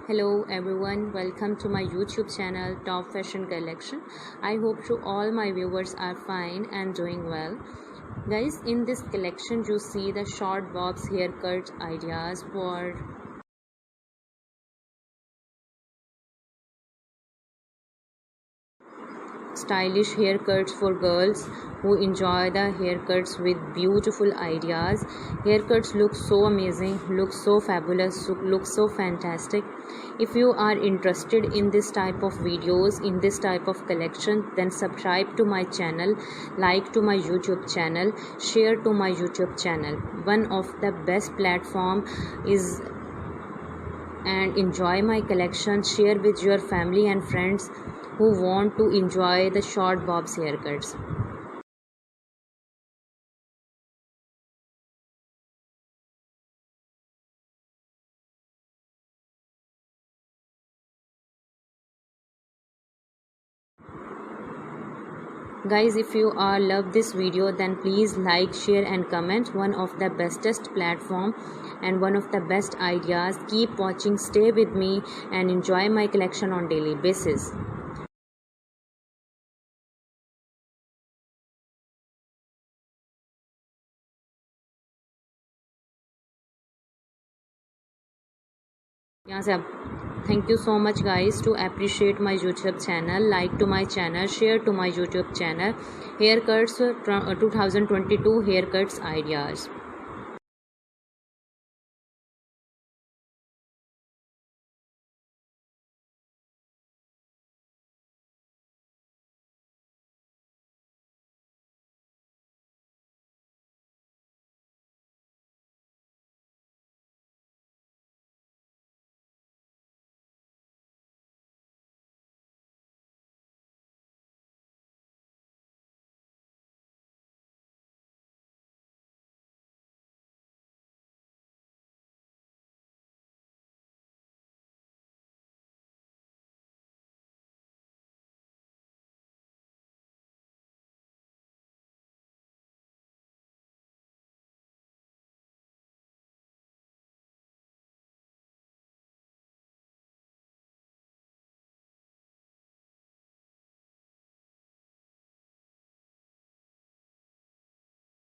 Hello everyone, welcome to my YouTube channel Top Fashion Collection. I hope to all my viewers are fine and doing well. Guys, in this collection you see the short bobs haircut ideas for stylish haircuts for girls who enjoy the haircuts with beautiful ideas. Haircuts look so amazing, look so fabulous, look so fantastic. If you are interested in this type of videos, in this type of collection, then subscribe to my channel, like to my YouTube channel, share to my YouTube channel. One of the best platform is, and enjoy my collection, share with your family and friends who want to enjoy the short bobs haircuts. Guys, if you are love this video, then please like, share and comment. One of the bestest platform and one of the best ideas. Keep watching, stay with me and enjoy my collection on daily basis. यहाँ से अब thank you so much guys to appreciate my YouTube channel, like to my channel, share to my YouTube channel. Haircuts 2022 haircuts ideas.